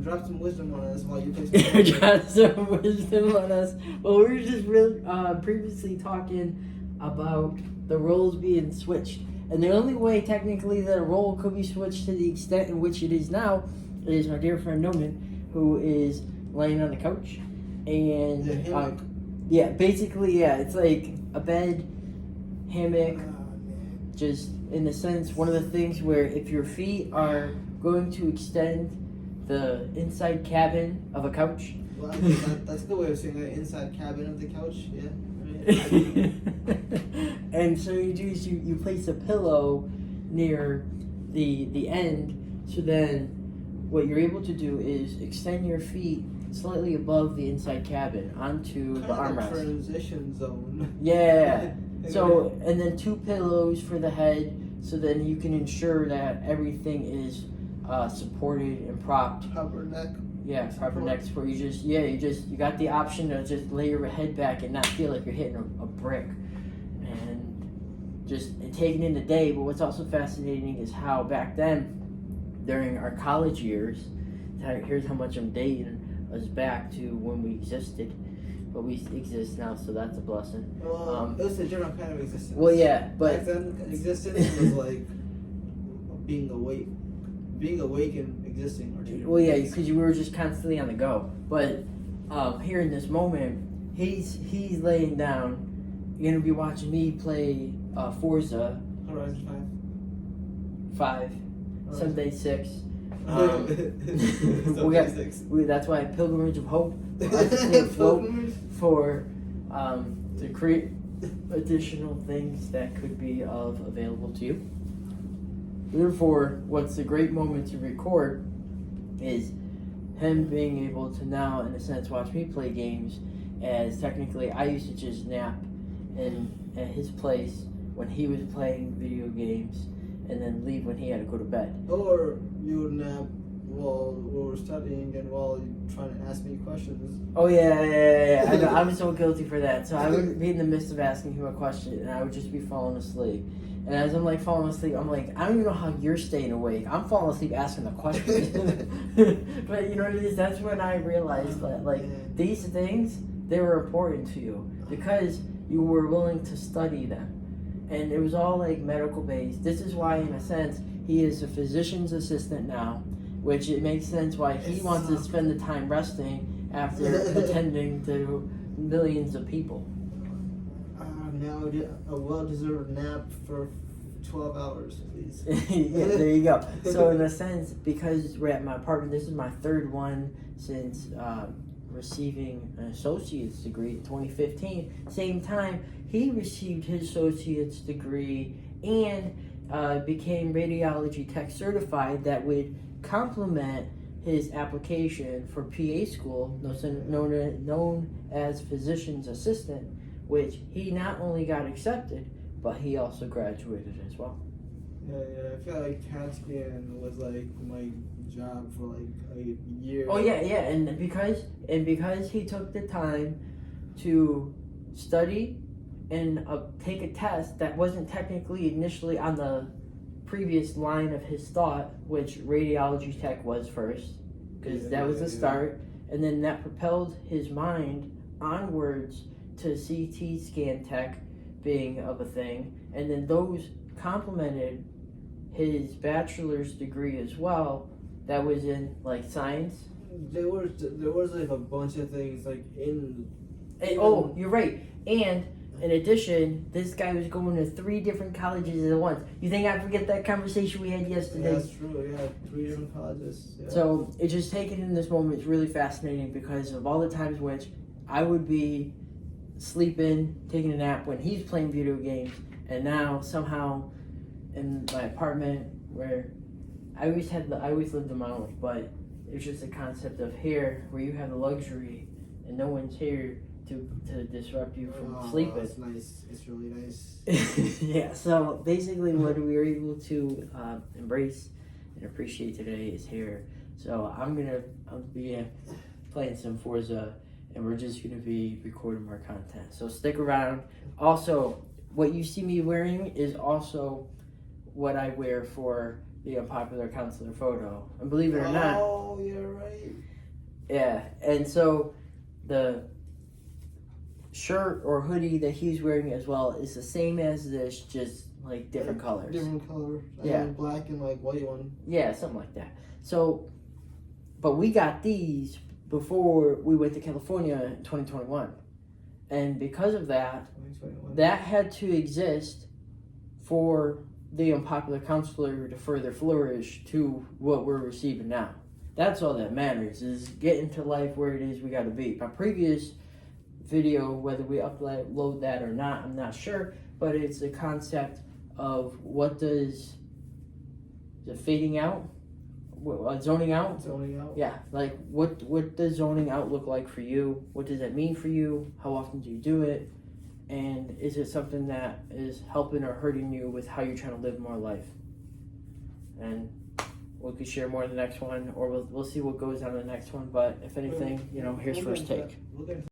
drop some wisdom on us while you play some Drop some wisdom on us. Well, we were just really previously talking about the roles being switched. And the only way, technically, that a role could be switched to the extent in which it is now is my dear friend Noman, who is laying on the couch. And, basically, it's like a bed, hammock, just in a sense, one of the things where if your feet are going to extend the inside cabin of a couch. Well, that's the way of saying the inside cabin of the couch, yeah. And so you do is you place a pillow near the end, so then what you're able to do is extend your feet slightly above the inside cabin onto the armrest. Transition zone. Yeah. So, and then 2 pillows for the head, so then you can ensure that everything is supported and propped. Proper neck. Yeah, proper neck support. You got the option to just lay your head back and not feel like you're hitting a brick. And just taking in the day. But what's also fascinating is how back then, during our college years, here's how much I'm dating us back to when we existed. But we exist now, so that's a blessing. Well, it was a general kind of existence. Well, yeah, but back then, existence was like being awake and existing. Well, yeah, because you were just constantly on the go. But here in this moment, he's laying down. You're gonna be watching me play Forza Horizon 5, someday 6. 6. That's why Pilgrimage of Hope for to create additional things that could be available to you. Therefore, what's a great moment to record is him being able to now, in a sense, watch me play games, as technically I used to just nap at his place when he was playing video games, and then leave when he had to go to bed. Or you would nap while we were studying and while you're trying to ask me questions. Oh yeah. I know, I'm so guilty for that. So I would be in the midst of asking him a question, and I would just be falling asleep. And as I'm like falling asleep, I'm like, I don't even know how you're staying awake. I'm falling asleep asking the question. But you know what it is? That's when I realized that these things, they were important to you because you were willing to study them. And it was all medical based. This is why, in a sense, he is a physician's assistant now, which it makes sense why he wants to spend the time resting after attending to millions of people. Now a well-deserved nap for 12 hours, please. Yeah, there you go. So in a sense, because we're at my apartment, this is my 3rd one since receiving an associate's degree in 2015. Same time, he received his associate's degree and became radiology tech certified. That would complement his application for PA school, known as physician's assistant, which he not only got accepted, but he also graduated as well. Yeah, I feel like CAT scan was my job for a year. Oh yeah, and because he took the time to study and take a test that wasn't technically initially on the previous line of his thought, which radiology tech was first, because that was the start, and then that propelled his mind onwards to CT scan tech being of a thing, and then those complemented his bachelor's degree as well, that was in science. There was a bunch of things you're right. And in addition, this guy was going to 3 different colleges at once. You think I forget that conversation we had yesterday? Yeah, that's true. Yeah, 3 different colleges. Yeah. So it's just taken in this moment. It's really fascinating because of all the times which I would be sleeping, taking a nap when he's playing video games, and now somehow in my apartment where I always lived on my own, but it's just a concept of here where you have the luxury and no one's here to disrupt you from sleeping. It's nice. It's really nice. Yeah, so basically what we were able to embrace and appreciate today is here. So I'll be playing some Forza, and we're just going to be recording more content. So stick around. Also, what you see me wearing is also what I wear for the Unpopular Counselor photo. And believe it or not... Oh, you're right. Yeah, and so the shirt or hoodie that he's wearing as well is the same as this, just like different colors. Different color. Yeah. Black and like white one. Yeah, something like that. So, but we got these before we went to California in 2021. And because of that, 2021. that had to exist for the unpopular counselor to further flourish to what we're receiving now. That's all that matters, is getting to life where it is we got to be. My previous video, whether we upload that or not, I'm not sure, but it's the concept of what does the fading out, zoning out? Zoning out. Yeah, like what does zoning out look like for you? What does that mean for you? How often do you do it? And is it something that is helping or hurting you with how you're trying to live more life? And we could share more in the next one, or we'll see what goes on in the next one. But if anything, here's first take.